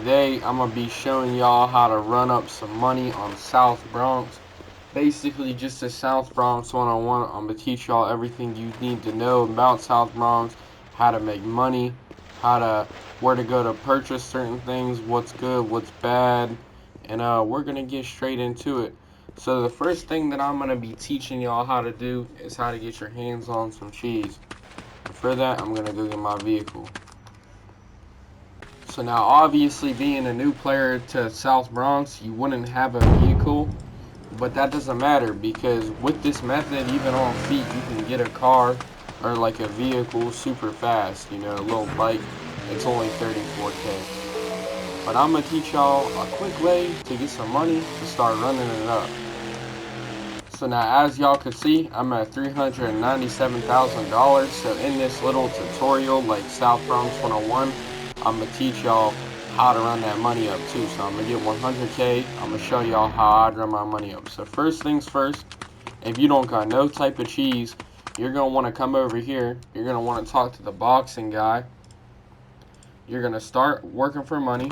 today I'm gonna be showing y'all how to run up some money on South Bronx. Basically just a South Bronx 101. I'm gonna teach y'all everything you need to know about South Bronx, how to make money, where to go to purchase certain things, what's good, what's bad, and we're gonna get straight into it. So the first thing that I'm gonna be teaching y'all how to do is how to get your hands on some cheese. And for that, I'm gonna go get my vehicle. So now, obviously, being a new player to South Bronx, you wouldn't have a vehicle, but that doesn't matter because with this method, even on feet, you can get a car or like a vehicle super fast. You know, a little bike. It's only 34K. But I'm gonna teach y'all a quick way to get some money to start running it up. So now, as y'all can see, I'm at $397,000. So in this little tutorial, like South Bronx 101, I'm gonna teach y'all how to run that money up too. So I'm gonna get 100K. I'm gonna show y'all how I run my money up. So first things first, if you don't got no type of cheese, you're gonna want to come over here. You're gonna want to talk to the boxing guy. You're gonna start working for money.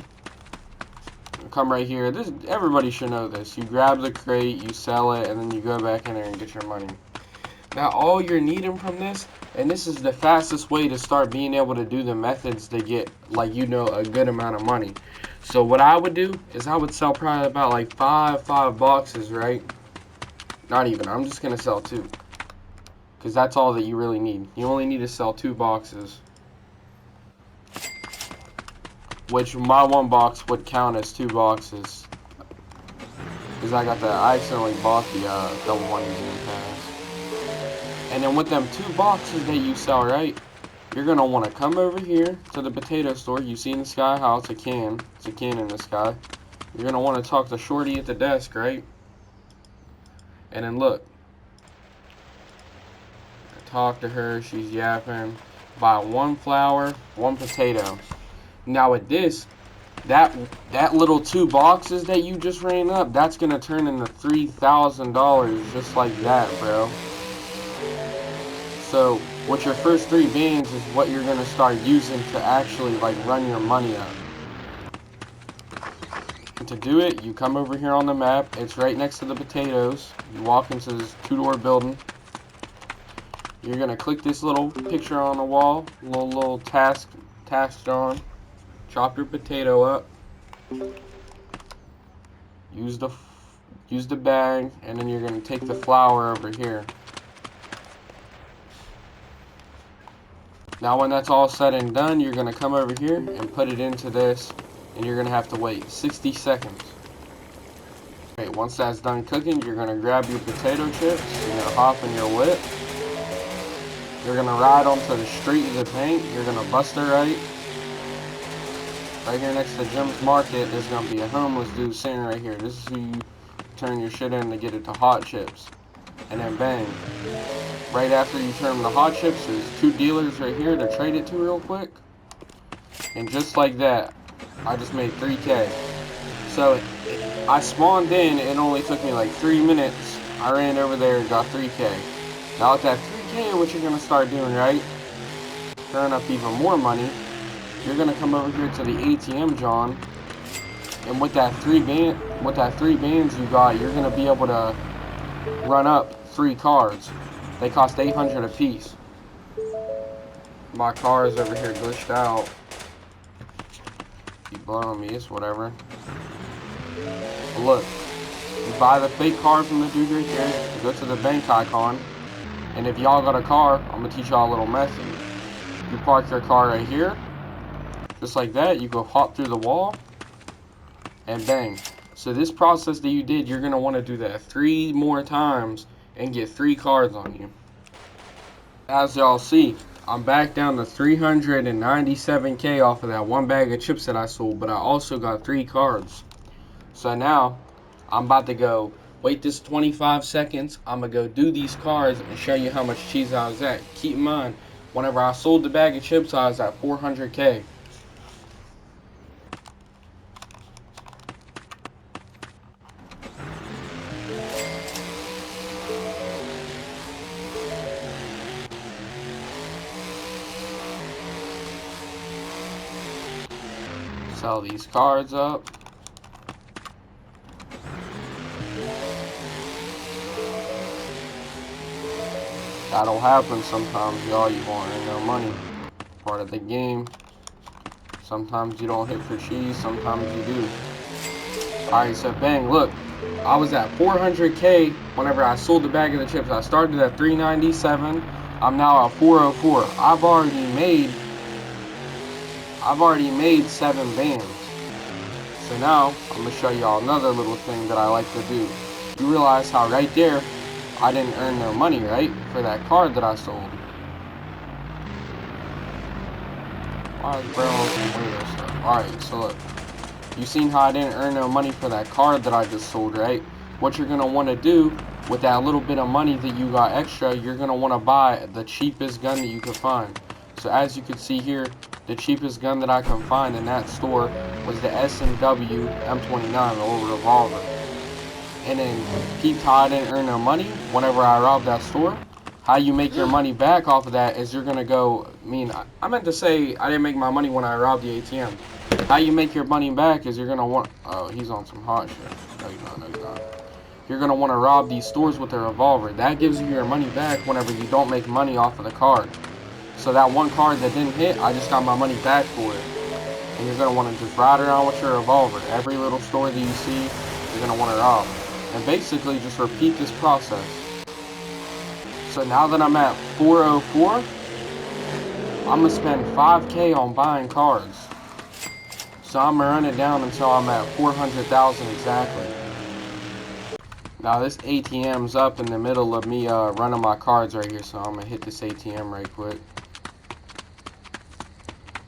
Come right here. This, everybody should know this. You grab the crate, you sell it, and then you go back in there and get your money. Now all you're needing from this, and this is the fastest way to start being able to do the methods to get, like, you know, a good amount of money. So what I would do is I would sell probably about like five boxes, right? Not even, I'm just gonna sell 2, because that's all that you really need. You only need to sell 2 boxes, which my 1 box would count as 2 boxes, because I accidentally bought the double money game pass. And then with them 2 boxes that you sell, right, you're going to want to come over here to the potato store. You see in the sky how it's a can. It's a can in the sky. You're going to want to talk to Shorty at the desk, right? And then look. Talk to her. She's yapping. Buy 1 flour, 1 potato. Now with this, that little 2 boxes that you just ran up, that's going to turn into $3,000 just like that, bro. So, with your first 3 bands is what you're going to start using to actually, like, run your money up. And to do it, you come over here on the map. It's right next to the potatoes. You walk into this 2-door building. You're going to click this little picture on the wall. Little task on. Chop your potato up. Use the bag. And then you're going to take the flour over here. Now when that's all said and done, you're going to come over here and put it into this, and you're going to have to wait 60 seconds. Okay, once that's done cooking, you're going to grab your potato chips, you're going to hop in your whip, you're going to ride onto the street of the bank, you're going to bust it right here next to Jim's Market. There's going to be a homeless dude sitting right here. This is who you turn your shit in to get it to hot chips. And then bang. Right after you turn them to hot chips, there's 2 dealers right here to trade it to real quick. And just like that, I just made 3K. So I spawned in, it only took me like 3 minutes. I ran over there and got 3K. Now with that 3K, what you're gonna start doing, right? Turn up even more money. You're gonna come over here to the ATM, John. And with that 3 bands you got, you're gonna be able to run up 3 cards. They cost 800 a piece. My car is over here glitched out. Keep blowing me, it's whatever. But look, you buy the fake car from the dude right here, you go to the bank icon, and if y'all got a car, I'm gonna teach y'all a little method. You park your car right here, just like that. You go hop through the wall, and bang. So this process that you did, you're gonna want to do that 3 more times and get 3 cards on you. As y'all see, I'm back down to 397K off of that 1 bag of chips that I sold, but I also got 3 cards. So now, I'm about to go wait this 25 seconds. I'm going to go do these cards and show you how much cheese I was at. Keep in mind, whenever I sold the bag of chips, I was at 400K. sell these cards up. That'll happen sometimes, y'all. You won't earn no money. Part of the game. Sometimes you don't hit for cheese, sometimes you do. Alright, so bang, look. I was at 400K whenever I sold the bag of the chips. I started at 397. I'm now at 404. I've already made 7 bands. So now I'm gonna show y'all another little thing that I like to do. You realize how right there I didn't earn no money, right? For that card that I sold. Alright, so look. You seen how I didn't earn no money for that card that I just sold, right? What you're gonna want to do with that little bit of money that you got extra, you're gonna want to buy the cheapest gun that you can find. So as you can see here, the cheapest gun that I can find in that store was the S&W M29, the old revolver. And then peep how I didn't earn no money whenever I robbed that store. How you make your money back off of that is you're gonna go. I meant to say I didn't make my money when I robbed the ATM. How you make your money back is you're gonna want. Oh, he's on some hot shit. No, he's not. No, he's not. You're gonna want to rob these stores with a revolver. That gives you your money back whenever you don't make money off of the card. So that one card that didn't hit, I just got my money back for it. And you're gonna want to just ride around with your revolver. Every little store that you see, you're gonna want to rob. And basically just repeat this process. So now that I'm at 404, I'm gonna spend 5K on buying cards. So I'm gonna run it down until I'm at 400,000 exactly. Now this ATM's up in the middle of me running my cards right here, so I'm gonna hit this ATM right quick.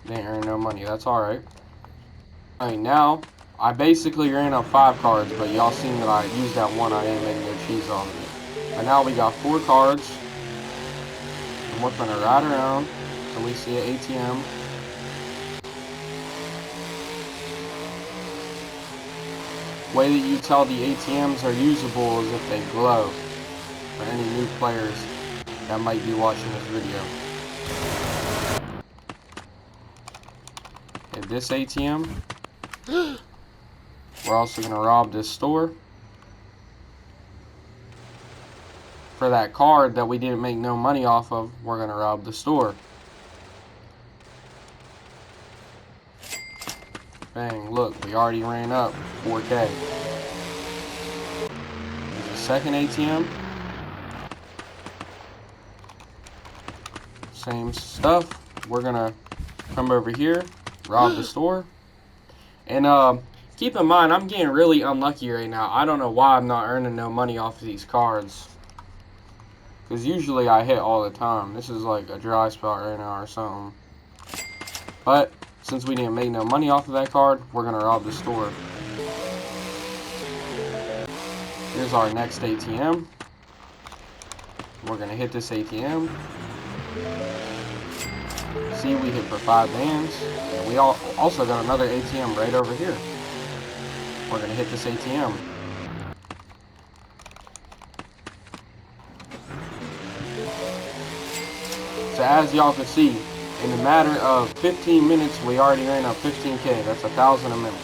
Didn't earn no money, that's alright. Alright, now I basically ran up 5 cards, but y'all seen that I used that one, I didn't make no cheese on it. And now we got 4 cards. And we're gonna ride around till we see an ATM. Way that you tell the ATMs are usable is if they glow. For any new players that might be watching this video. At this ATM, we're also gonna rob this store. For that card that we didn't make no money off of, we're gonna rob the store. Bang, look, we already ran up 4K. There's a second ATM. Same stuff. We're gonna come over here, rob the store. And keep in mind, I'm getting really unlucky right now. I don't know why I'm not earning no money off of these cards. Because usually I hit all the time. This is like a dry spot right now or something. But since we didn't make no money off of that card, we're going to rob the store. Here's our next ATM. We're going to hit this ATM. See, we hit for 5 bands. And we also got another ATM right over here. We're going to hit this ATM. So as y'all can see, in a matter of 15 minutes, we already ran up 15K. That's 1,000 a minute.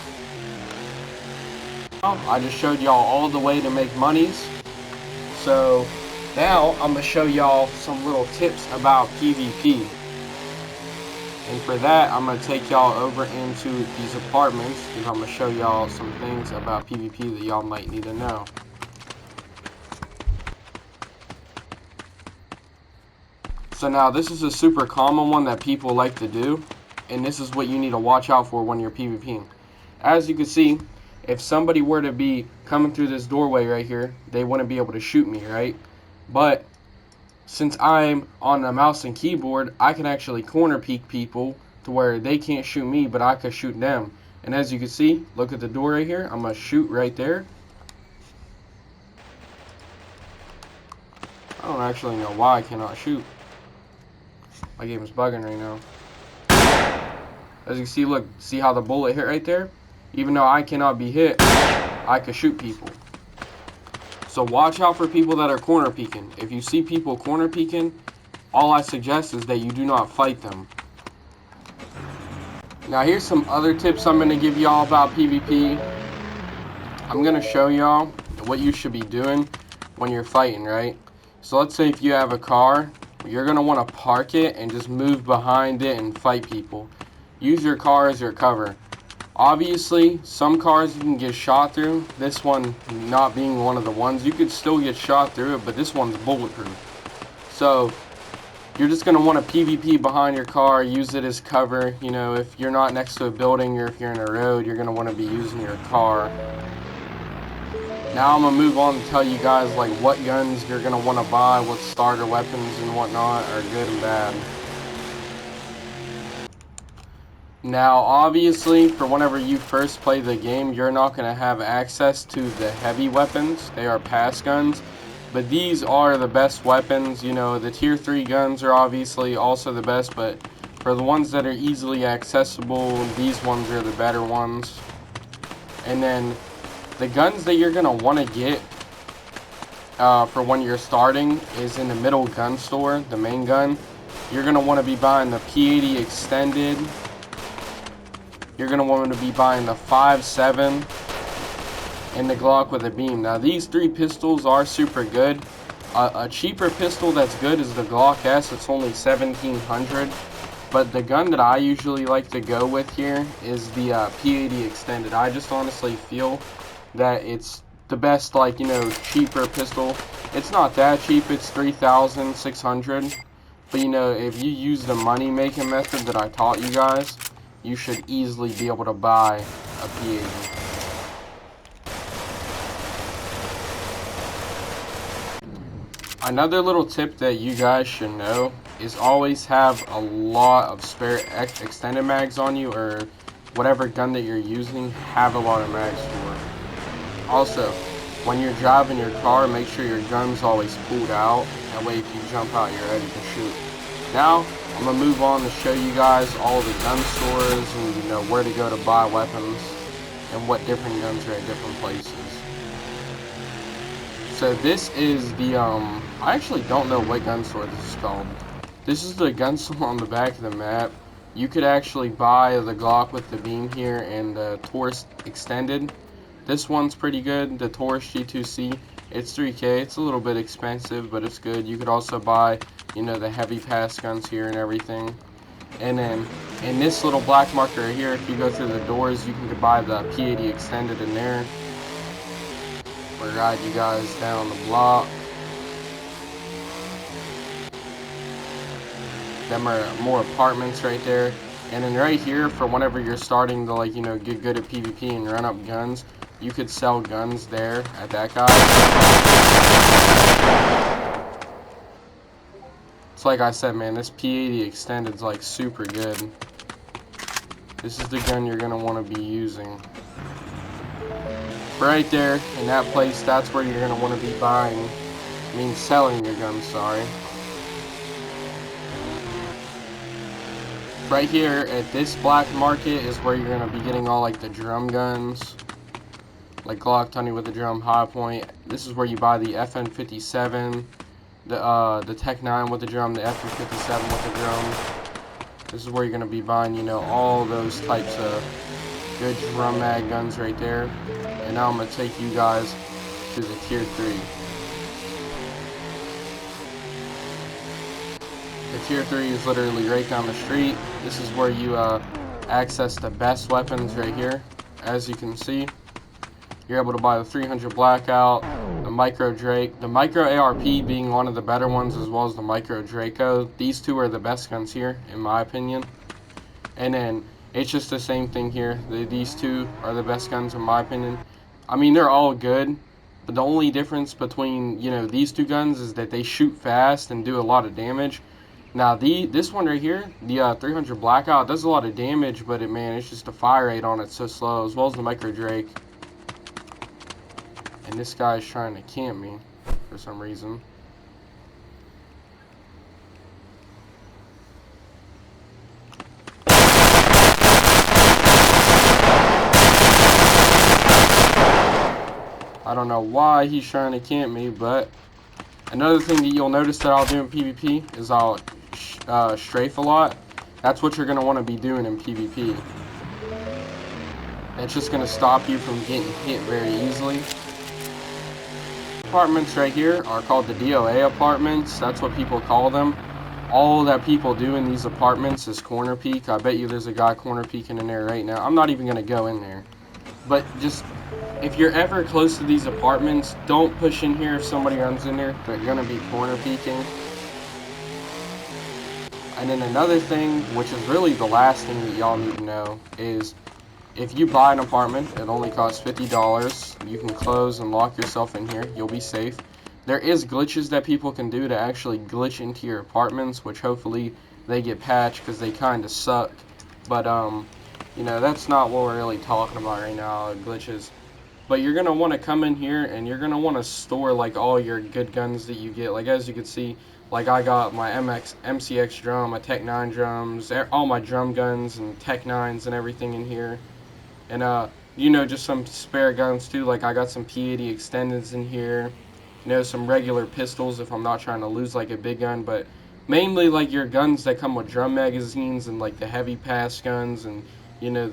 I just showed y'all all the way to make monies. So now I'm going to show y'all some little tips about PvP. And for that, I'm going to take y'all over into these apartments. Because I'm going to show y'all some things about PvP that y'all might need to know. So now this is a super common one that people like to do, and this is what you need to watch out for when you're PvPing. As you can see, if somebody were to be coming through this doorway right here, they wouldn't be able to shoot me, right? But since I'm on the mouse and keyboard, I can actually corner peek people to where they can't shoot me, but I could shoot them. And as you can see, look at the door right here. I'm going to shoot right there. I don't actually know why I cannot shoot. My game is bugging right now. As you can see, look, see how the bullet hit right there? Even though I cannot be hit, I can shoot people. So watch out for people that are corner peeking. If you see people corner peeking, all I suggest is that you do not fight them. Now here's some other tips I'm going to give y'all about PvP. I'm going to show y'all what you should be doing when you're fighting, right? So let's say if you have a car, you're going to want to park it and just move behind it and fight people. Use your car as your cover. Obviously, some cars you can get shot through. This one not being one of the ones. You could still get shot through it, but this one's bulletproof. So you're just going to want to PvP behind your car, use it as cover. You know, if you're not next to a building or if you're in a road, you're going to want to be using your car. Now I'm going to move on to tell you guys like what guns you're going to want to buy, what starter weapons and whatnot are good and bad. Now obviously, for whenever you first play the game, you're not going to have access to the heavy weapons. They are pass guns. But these are the best weapons. You know, the tier 3 guns are obviously also the best, but for the ones that are easily accessible, these ones are the better ones. And then the guns that you're going to want to get for when you're starting is in the middle gun store, the main gun. You're going to want to be buying the P80 extended. You're going to want to be buying the 5.7. and the Glock with a beam. Now these 3 pistols are super good. A cheaper pistol that's good is the Glock S. It's only $1,700. But the gun that I usually like to go with here is the P80 extended. I just honestly feel that it's the best, like, you know, cheaper pistol. It's not that cheap. It's $3,600. But you know, if you use the money making method that I taught you guys, you should easily be able to buy a P80. Another little tip that you guys should know is always have a lot of spare extended mags on you, or whatever gun that you're using, have a lot of mags for it. Also, when you're driving your car, make sure your gun's always pulled out. That way if you jump out, you're ready to shoot. Now, I'm going to move on to show you guys all the gun stores and, you know, where to go to buy weapons and what different guns are at different places. So this is the, I actually don't know what gun store this is called. This is the gun store on the back of the map. You could actually buy the Glock with the beam here and the Taurus extended. This one's pretty good, the Taurus G2C. It's 3K, it's a little bit expensive, but it's good. You could also buy, you know, the heavy pass guns here and everything. And then, in this little black marker here, if you go through the doors, you can buy the P80 extended in there. We'll ride you guys down the block. Them are more apartments right there. And then right here, for whenever you're starting to, like, you know, get good at PvP and run up guns, you could sell guns there at that guy. It's like I said, man, this P80 extended is like super good. This is the gun you're gonna want to be using. Right there in that place, that's where you're gonna want to be buying, selling your gun, sorry. Right here at this black market is where you're gonna be getting all like the drum guns, like Glock 20 with the drum, high point. This is where you buy the FN57, the Tech 9 with the drum, the FN57 with the drum. This is where you're gonna be buying, you know, all those types of good drum mag guns right there. And now I'm gonna take you guys to the tier 3. The tier 3 is literally right down the street. This is where you access the best weapons right here. As you can see, you're able to buy the 300 Blackout, the Micro Drake, the Micro ARP being one of the better ones, as well as the Micro Draco. These two are the best guns here, in my opinion. And then it's just the same thing here. These two are the best guns in my opinion. I mean, they're all good, but the only difference between, you know, these two guns is that they shoot fast and do a lot of damage. Now, this one right here, the 300 Blackout, does a lot of damage, but it's just the fire rate on it so slow, as well as the Micro Drake. And this guy's trying to camp me for some reason. I don't know why he's trying to camp me, but another thing that you'll notice that I'll do in PvP is I'll strafe a lot. That's what you're going to want to be doing in PvP. It's just going to stop you from getting hit very easily. Apartments right here are called the DOA apartments. That's what people call them. All that people do in these apartments is corner peek. I bet you there's a guy corner peeking in there right now. I'm not even going to go in there. But just, if you're ever close to these apartments, don't push in here if somebody runs in there. They're going to be corner peeking. And then another thing, which is really the last thing that y'all need to know, is if you buy an apartment, it only costs $50. You can close and lock yourself in here. You'll be safe. There is glitches that people can do to actually glitch into your apartments, which hopefully they get patched because they kind of suck. But, you know, that's not what we're really talking about right now, glitches. But you're going to want to come in here and you're going to want to store, like, all your good guns that you get. Like, as you can see, like, I got my MCX drum, my Tech 9 drums, all my drum guns and Tech 9s and everything in here. And, you know, just some spare guns, too. Like, I got some P80 extendeds in here. You know, some regular pistols if I'm not trying to lose, like, a big gun. But mainly, like, your guns that come with drum magazines and, like, the heavy pass guns and, you know,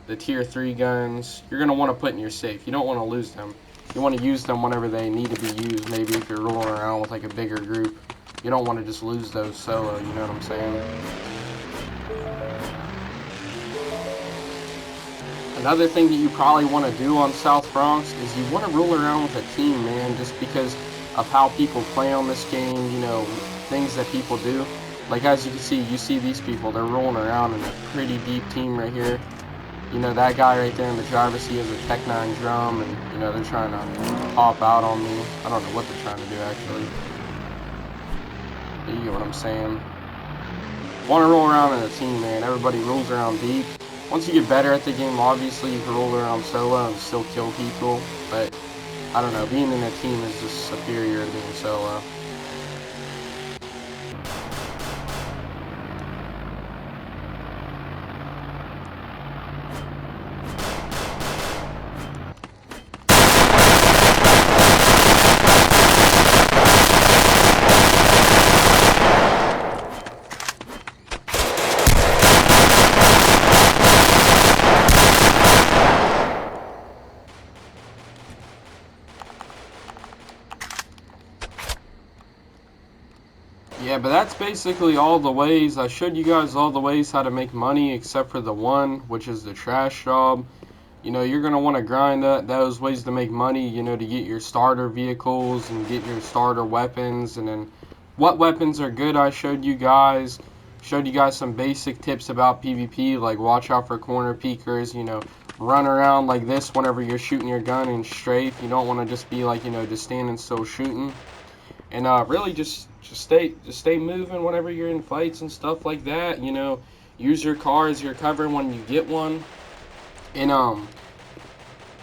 the tier 3 guns, you're going to want to put in your safe. You don't want to lose them. You want to use them whenever they need to be used, maybe if you're rolling around with like a bigger group. You don't want to just lose those solo, you know what I'm saying? Another thing that you probably want to do on South Bronx is you want to roll around with a team, man, just because of how people play on this game, you know, things that people do. Like, as you can see, you see these people, they're rolling around in a pretty deep team right here. You know, that guy right there in the driver's seat has a Tech 9 drum, and, you know, they're trying to pop out on me. I don't know what they're trying to do, actually. You get what I'm saying? Want to roll around in a team, man. Everybody rolls around deep. Once you get better at the game, obviously, you can roll around solo and still kill people. But, I don't know, being in a team is just superior to being solo. Yeah, but that's basically all the ways. I showed you guys all the ways how to make money except for the one, which is the trash job. You know, you're going to want to grind those ways to make money, you know, to get your starter vehicles and get your starter weapons. And then what weapons are good, I showed you guys. Showed you guys some basic tips about PvP, like watch out for corner peekers, you know, run around like this whenever you're shooting your gun and strafe. You don't want to just be like, you know, just standing still shooting. And really just stay moving whenever you're in fights and stuff like that. You know, use your car as your cover when you get one. And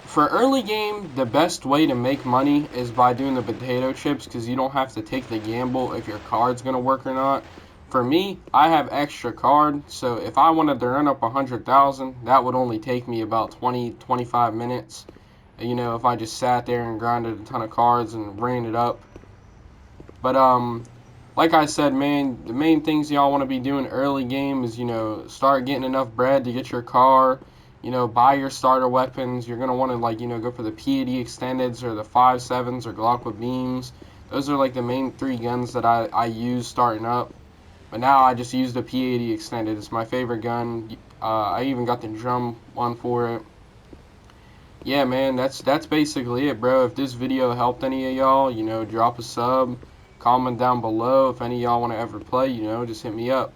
for early game, the best way to make money is by doing the potato chips, because you don't have to take the gamble if your card's gonna work or not. For me, I have extra card, so if I wanted to run up 100,000, that would only take me about 20-25 minutes. You know, if I just sat there and grinded a ton of cards and ran it up. But, like I said, man, the main things y'all want to be doing early game is, you know, start getting enough bread to get your car, you know, buy your starter weapons. You're going to want to, like, you know, go for the P80 extendeds or the 5.7s or Glock with beams. Those are, like, the main 3 guns that I use starting up. But now I just use the P80 extended. It's my favorite gun. I even got the drum one for it. Yeah, man, that's basically it, bro. If this video helped any of y'all, you know, drop a sub. Comment down below if any of y'all want to ever play, you know, just hit me up.